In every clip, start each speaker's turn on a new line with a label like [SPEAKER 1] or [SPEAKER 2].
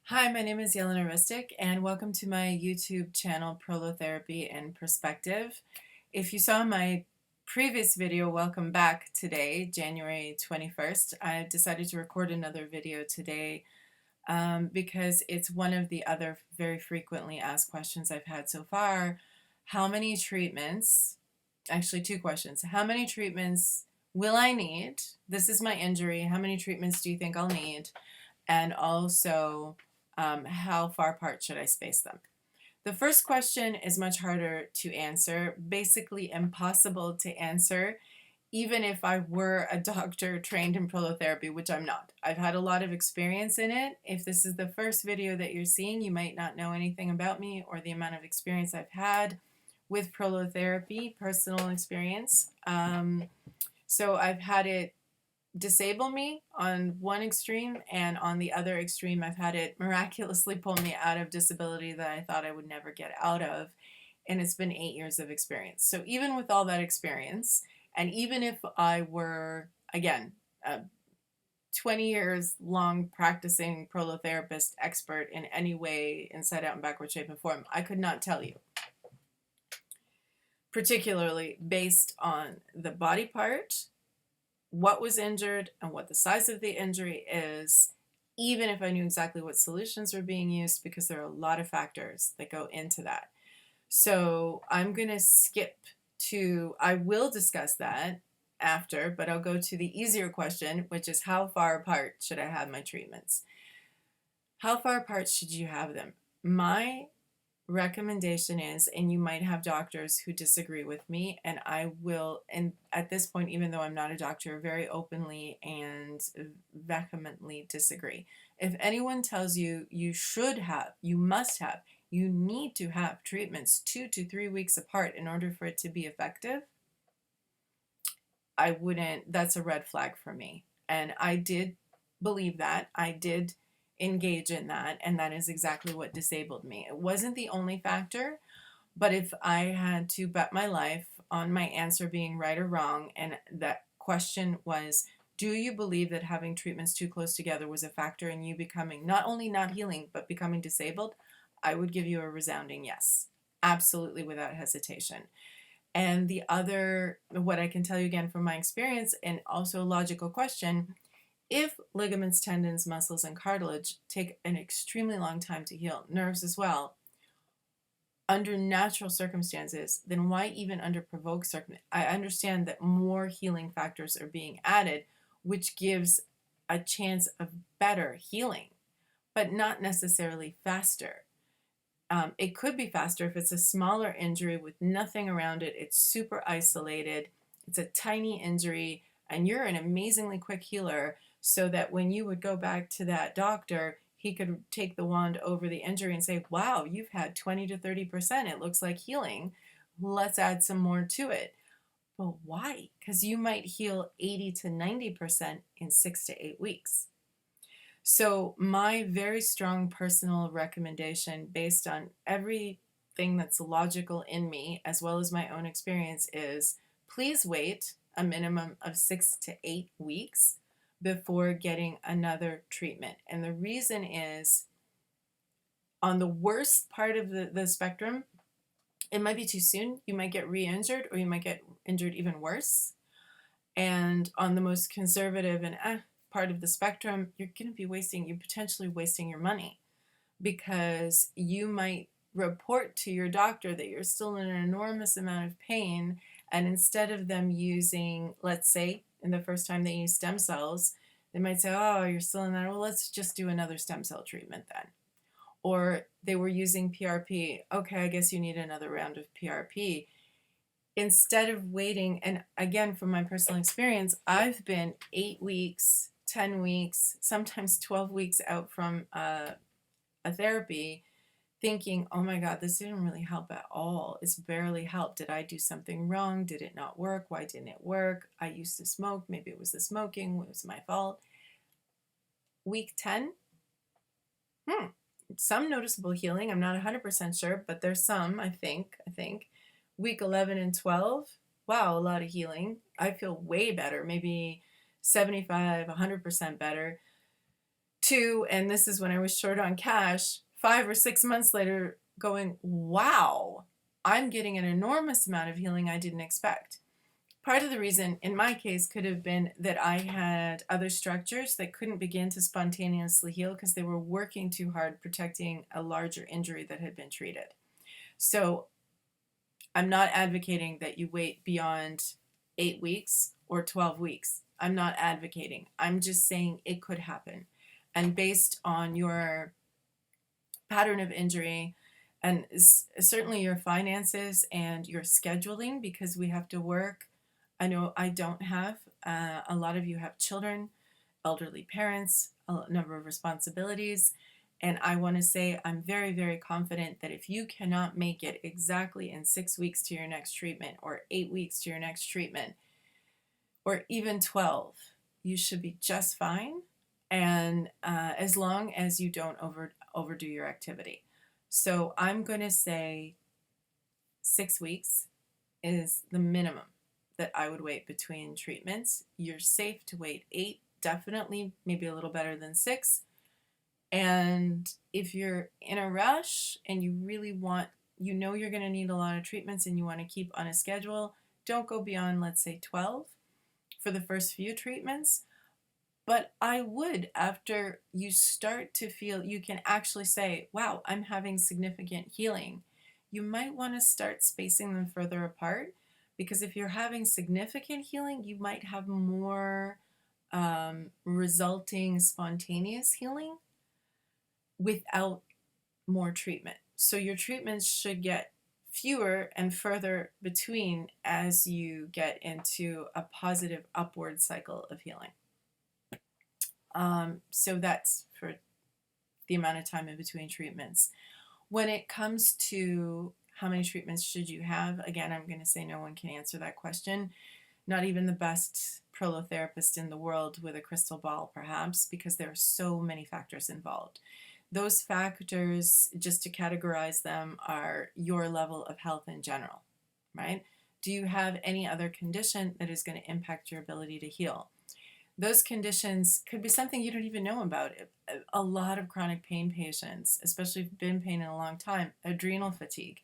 [SPEAKER 1] Hi, my name is Yelena Ristic, and welcome to my YouTube channel, Prolotherapy in Perspective. If you saw my previous video, welcome back today, January 21st. I decided to record another video today because it's one of the other very frequently asked questions I've had so far. How many treatments, actually two questions, how many treatments will I need? This is my injury. How many treatments do you think I'll need? And also, how far apart should I space them? The first question is much harder to answer, basically impossible to answer, even if I were a doctor trained in prolotherapy, which I'm not. I've had a lot of experience in it. If this is the first video that you're seeing, you might not know anything about me or the amount of experience I've had with prolotherapy, personal experience. So I've had it disable me on one extreme, and on the other extreme I've had it miraculously pull me out of disability that I thought I would never get out of, and it's been 8 years of experience. So even with all that experience, and even if I were, again, a 20 years long practicing prolotherapist expert in any way, inside out and backward, shape, and form, I could not tell you, particularly based on the body part, what was injured and what the size of the injury is, even if I knew exactly what solutions were being used, because there are a lot of factors that go into that. So I'm going to skip to, I will discuss that after, but I'll go to the easier question, which is how far apart should I have my treatments? How far apart should you have them? My recommendation is, and you might have doctors who disagree with me, and I will, and at this point, even though I'm not a doctor, very openly and vehemently disagree. If anyone tells you you should have, you must have, you need to have treatments 2 to 3 weeks apart in order for it to be effective, I wouldn't, that's a red flag for me. And I did believe that. I did engage in that, and that is exactly what disabled me. It wasn't the only factor, but if I had to bet my life on my answer being right or wrong, and that question was, do you believe that having treatments too close together was a factor in you becoming not only not healing, but becoming disabled? I would give you a resounding yes. Absolutely, without hesitation. And the other, what I can tell you again from my experience, and also a logical question, if ligaments, tendons, muscles, and cartilage take an extremely long time to heal, nerves as well, under natural circumstances, then why even under provoked circumstances? I understand that more healing factors are being added, which gives a chance of better healing, but not necessarily faster. It could be faster if it's a smaller injury with nothing around it, it's super isolated, it's a tiny injury, and you're an amazingly quick healer, so that when you would go back to that doctor, he could take the wand over the injury and say, wow, you've had 20 to 30%. It looks like healing. Let's add some more to it. Well, why? Because you might heal 80 to 90% in 6 to 8 weeks. So my very strong personal recommendation, based on everything that's logical in me, as well as my own experience, is please wait a minimum of 6 to 8 weeks before getting another treatment. And the reason is, on the worst part of the spectrum, it might be too soon. You might get re-injured, or you might get injured even worse. And on the most conservative and part of the spectrum, you're going to be you're potentially wasting your money, because you might report to your doctor that you're still in an enormous amount of pain, and instead of them using, let's say, in the first time they use stem cells, they might say, oh, you're still in that, well, let's just do another stem cell treatment then. Or they were using PRP, okay, I guess you need another round of PRP. Instead of waiting, and again, from my personal experience, I've been 8 weeks, 10 weeks, sometimes 12 weeks out from a therapy, thinking, oh my God, this didn't really help at all. It's barely helped. Did I do something wrong? Did it not work? Why didn't it work? I used to smoke. Maybe it was the smoking. It was my fault. Week 10, some noticeable healing. I'm not 100% sure, but there's some, I think. Week 11 and 12, wow, a lot of healing. I feel way better, maybe 75, 100% better. To, and this is when I was short on cash, 5 or 6 months later, going, wow, I'm getting an enormous amount of healing I didn't expect. Part of the reason, in my case, could have been that I had other structures that couldn't begin to spontaneously heal because they were working too hard protecting a larger injury that had been treated. So I'm not advocating that you wait beyond 8 weeks or 12 weeks. I'm not advocating. I'm just saying it could happen. And based on your pattern of injury and certainly your finances and your scheduling, because we have to work. I know I don't have. A lot of you have children, elderly parents, a number of responsibilities. And I want to say I'm very, very confident that if you cannot make it exactly in 6 weeks to your next treatment, or 8 weeks to your next treatment, or even 12, you should be just fine. And as long as you don't overdo your activity. So I'm going to say 6 weeks is the minimum that I would wait between treatments. You're safe to wait 8, definitely, maybe a little better than 6. And if you're in a rush and you really want, you know you're going to need a lot of treatments and you want to keep on a schedule, don't go beyond, let's say, 12 for the first few treatments. But I would, after you start to feel, you can actually say, wow, I'm having significant healing. You might want to start spacing them further apart, because if you're having significant healing, you might have more resulting spontaneous healing without more treatment. So your treatments should get fewer and further between as you get into a positive upward cycle of healing. So that's for the amount of time in between treatments. When it comes to how many treatments should you have, again, I'm going to say no one can answer that question. Not even the best prolotherapist in the world with a crystal ball, perhaps, because there are so many factors involved. Those factors, just to categorize them, are your level of health in general, right? Do you have any other condition that is going to impact your ability to heal? Those conditions could be something you don't even know about. A lot of chronic pain patients, especially if you've been in pain in a long time, adrenal fatigue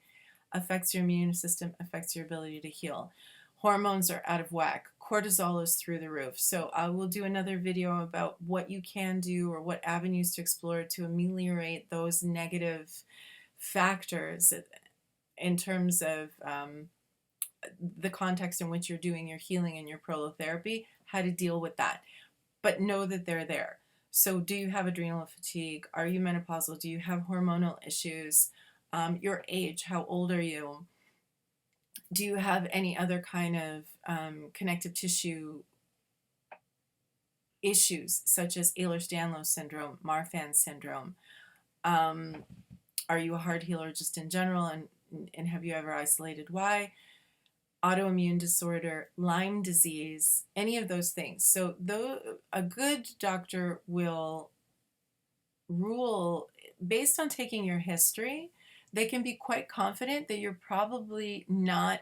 [SPEAKER 1] affects your immune system, affects your ability to heal. Hormones are out of whack. Cortisol is through the roof. So I will do another video about what you can do or what avenues to explore to ameliorate those negative factors in terms of the context in which you're doing your healing and your prolotherapy, how to deal with that. But know that they're there. So do you have adrenal fatigue? Are you menopausal? Do you have hormonal issues? Your age, how old are you? Do you have any other kind of connective tissue issues, such as Ehlers-Danlos syndrome, Marfan syndrome? Are you a hard healer just in general, and have you ever isolated why? Autoimmune disorder, Lyme disease, any of those things. So a good doctor will rule based on taking your history. They can be quite confident that you're probably not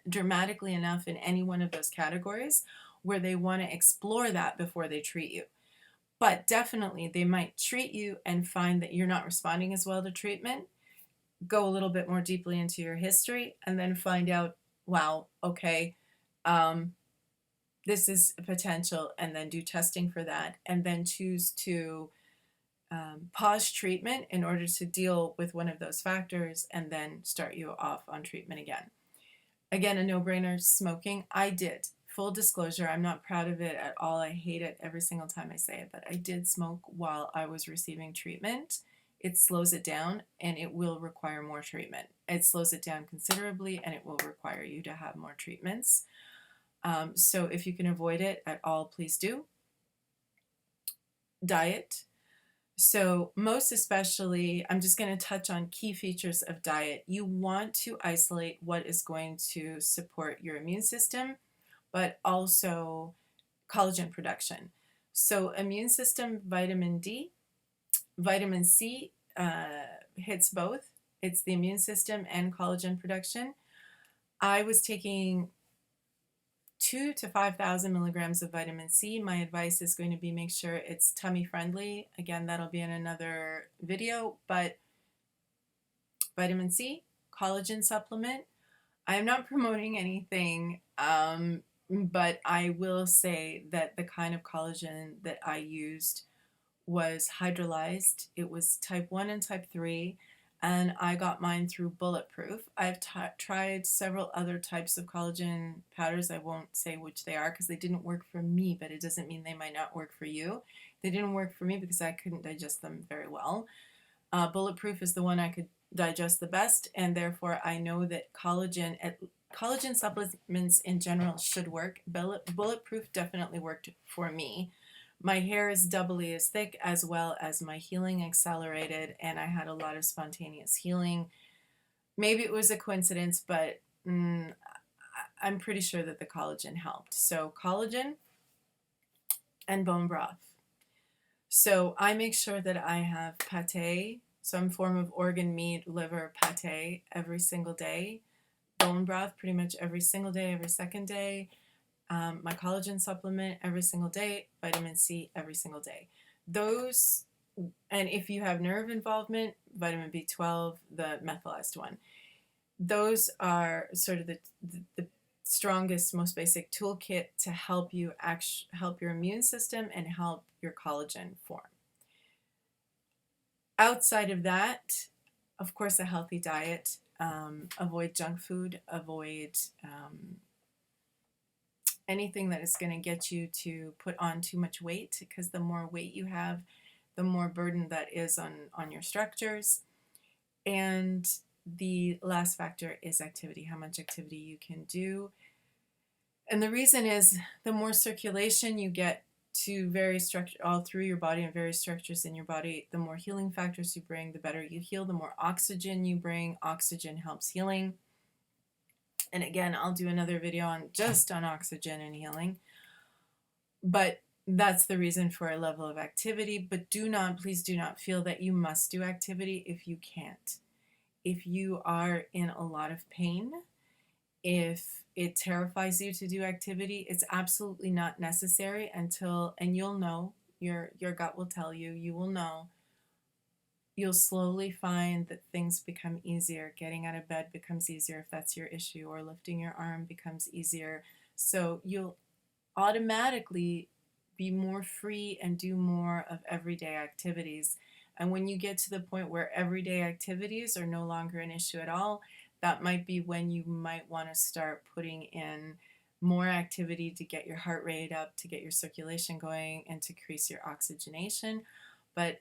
[SPEAKER 1] dramatically enough in any one of those categories where they want to explore that before they treat you. But definitely they might treat you and find that you're not responding as well to treatment, go a little bit more deeply into your history, and then find out, wow, okay, this is a potential, and then do testing for that, and then choose to pause treatment in order to deal with one of those factors, and then start you off on treatment again. Again, a no-brainer, smoking. I did. Full disclosure, I'm not proud of it at all. I hate it every single time I say it, but I did smoke while I was receiving treatment. It slows it down, and it will require more treatment. It slows it down considerably, and it will require you to have more treatments. So if you can avoid it at all, please do. Diet. So most especially, I'm just going to touch on key features of diet. You want to isolate what is going to support your immune system, but also collagen production. So immune system, vitamin D, vitamin C hits both. It's the immune system and collagen production. I was taking 2 to 5,000 milligrams of vitamin C. My advice is going to be make sure it's tummy friendly. Again, that'll be in another video, but vitamin C, collagen supplement. I am not promoting anything, but I will say that the kind of collagen that I used was hydrolyzed. It was type 1 and type 3, and I got mine through Bulletproof. I've tried several other types of collagen powders. I won't say which they are because they didn't work for me, but it doesn't mean they might not work for you. They didn't work for me because I couldn't digest them very well. Bulletproof is the one I could digest the best, and therefore I know that collagen supplements in general should work. Bulletproof definitely worked for me. My hair is doubly as thick, as well as my healing accelerated, and I had a lot of spontaneous healing. Maybe it was a coincidence, but I'm pretty sure that the collagen helped. So collagen and bone broth. So I make sure that I have pate, some form of organ, meat, liver, pate every single day. Bone broth pretty much every single day, every second day. My collagen supplement every single day. Vitamin C every single day. Those, and if you have nerve involvement, vitamin B12, the methylized one. Those are sort of the strongest, most basic toolkit to help you help your immune system and help your collagen form. Outside of that, of course, a healthy diet. Avoid junk food. Avoid anything that is going to get you to put on too much weight, because the more weight you have, the more burden that is on your structures. And the last factor is activity, how much activity you can do. And the reason is the more circulation you get to various structures all through your body and various structures in your body, the more healing factors you bring, the better you heal. The more oxygen you bring, oxygen helps healing. And again, I'll do another video on just on oxygen and healing. But that's the reason for a level of activity. But please do not feel that you must do activity if you can't. If you are in a lot of pain, if it terrifies you to do activity, it's absolutely not necessary until, and you'll know, your gut will tell you, you will know. You'll slowly find that things become easier. Getting out of bed becomes easier if that's your issue, or lifting your arm becomes easier. So you'll automatically be more free and do more of everyday activities. And when you get to the point where everyday activities are no longer an issue at all, that might be when you might want to start putting in more activity to get your heart rate up, to get your circulation going, and to increase your oxygenation. But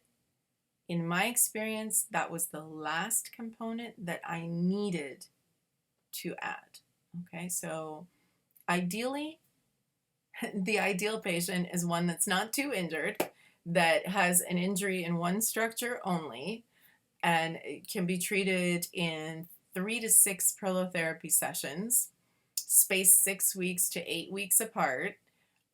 [SPEAKER 1] in my experience, that was the last component that I needed to add. Okay, so ideally, the ideal patient is one that's not too injured, that has an injury in one structure only, and it can be treated in 3 to 6 prolotherapy sessions, spaced 6 weeks to 8 weeks apart,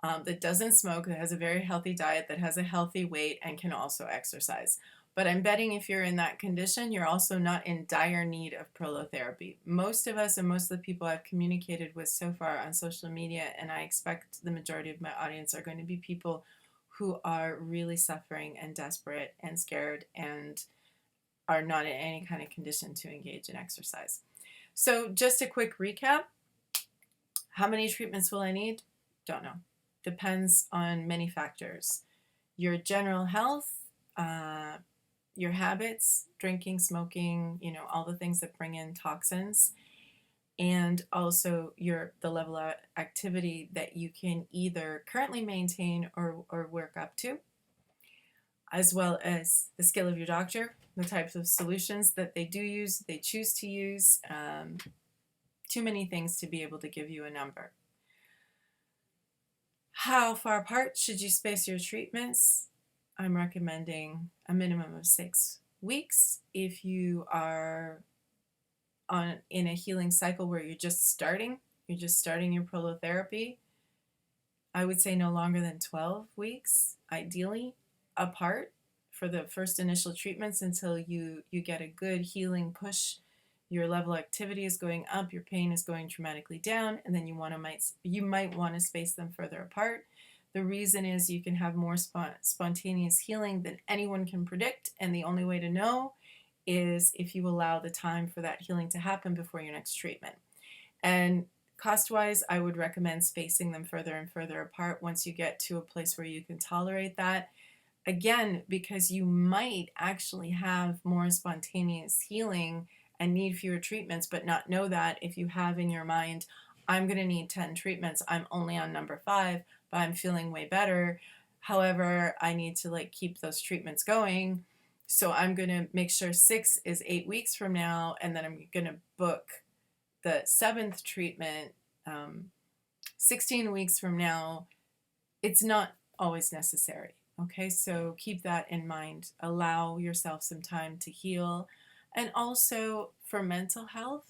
[SPEAKER 1] that doesn't smoke, that has a very healthy diet, that has a healthy weight, and can also exercise. But I'm betting if you're in that condition, you're also not in dire need of prolotherapy. Most of us and most of the people I've communicated with so far on social media, and I expect the majority of my audience are going to be people who are really suffering and desperate and scared and are not in any kind of condition to engage in exercise. So just a quick recap. How many treatments will I need? Don't know. Depends on many factors. Your general health, your habits, drinking, smoking, all the things that bring in toxins, and also the level of activity that you can either currently maintain or work up to, as well as the skill of your doctor, the types of solutions that they choose to use. Too many things to be able to give you a number. How far apart should you space your treatments? I'm recommending a minimum of 6 weeks. If you are in a healing cycle where you're just starting your prolotherapy, I would say no longer than 12 weeks, ideally, apart for the first initial treatments until you get a good healing push. your level of activity is going up, your pain is going dramatically down, and then you might want to space them further apart. The reason is you can have more spontaneous healing than anyone can predict, and the only way to know is if you allow the time for that healing to happen before your next treatment. And cost-wise, I would recommend spacing them further and further apart once you get to a place where you can tolerate that. Again, because you might actually have more spontaneous healing and need fewer treatments, but not know that if you have in your mind, I'm going to need 10 treatments, I'm only on number 5, but I'm feeling way better. However, I need to like keep those treatments going. So I'm going to make sure 6 is 8 weeks from now, and then I'm going to book the 7th treatment 16 weeks from now. It's not always necessary. Okay, so keep that in mind. Allow yourself some time to heal. And also for mental health,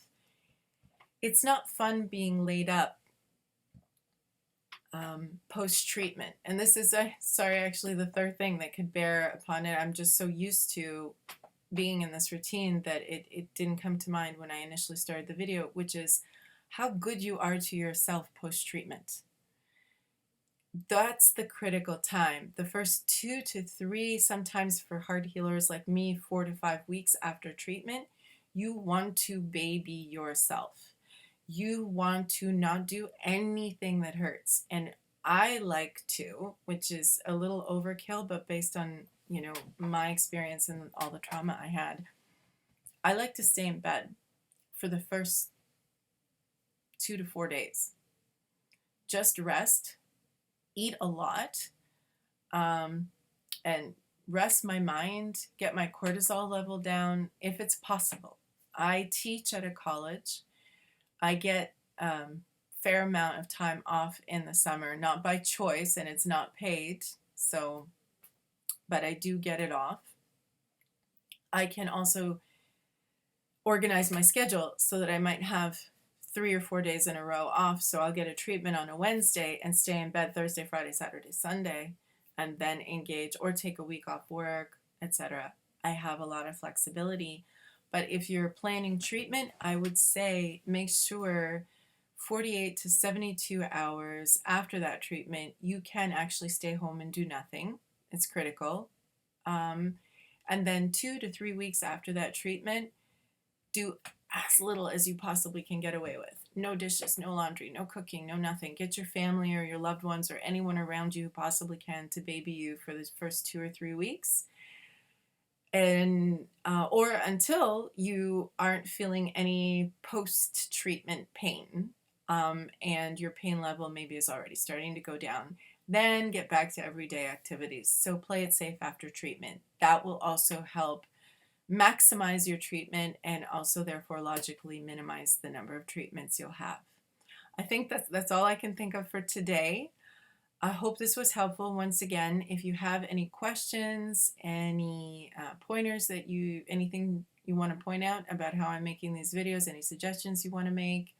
[SPEAKER 1] it's not fun being laid up post-treatment. And this is, actually the third thing that could bear upon it. I'm just so used to being in this routine that it didn't come to mind when I initially started the video, which is how good you are to yourself post-treatment. That's the critical time. The first 2 to 3, sometimes for hard healers like me, 4 to 5 weeks after treatment, you want to baby yourself. You want to not do anything that hurts. And I like to, which is a little overkill, but based on, my experience and all the trauma I had, I like to stay in bed for the first 2 to 4 days. Just rest, eat a lot, and rest my mind, get my cortisol level down if it's possible. I teach at a college. I get fair amount of time off in the summer, not by choice, and it's not paid, so, but I do get it off. I can also organize my schedule so that I might have 3 or 4 days in a row off, so I'll get a treatment on a Wednesday and stay in bed Thursday, Friday, Saturday, Sunday, and then engage or take a week off work, etc. I have a lot of flexibility. But if you're planning treatment, I would say make sure 48 to 72 hours after that treatment, you can actually stay home and do nothing. It's critical. And then 2 to 3 weeks after that treatment, do as little as you possibly can get away with. No dishes, no laundry, no cooking, no nothing. Get your family or your loved ones or anyone around you who possibly can to baby you for the first 2 or 3 weeks. And or until you aren't feeling any post-treatment pain, and your pain level maybe is already starting to go down, then get back to everyday activities. So play it safe after treatment. That will also help maximize your treatment and also therefore logically minimize the number of treatments you'll have. I think that's all I can think of for today. I hope this was helpful. Once again, if you have any questions, any pointers anything you want to point out about how I'm making these videos, any suggestions you want to make,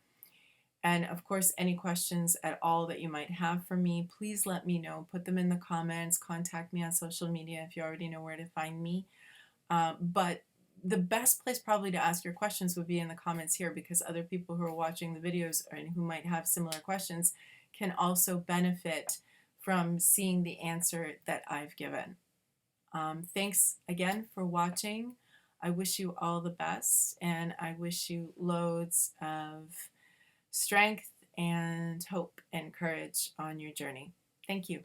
[SPEAKER 1] and of course, any questions at all that you might have for me, please let me know. Put them in the comments, contact me on social media if you already know where to find me. But the best place probably to ask your questions would be in the comments here, because other people who are watching the videos and who might have similar questions can also benefit from seeing the answer that I've given. Thanks again for watching. I wish you all the best, and I wish you loads of strength and hope and courage on your journey. Thank you.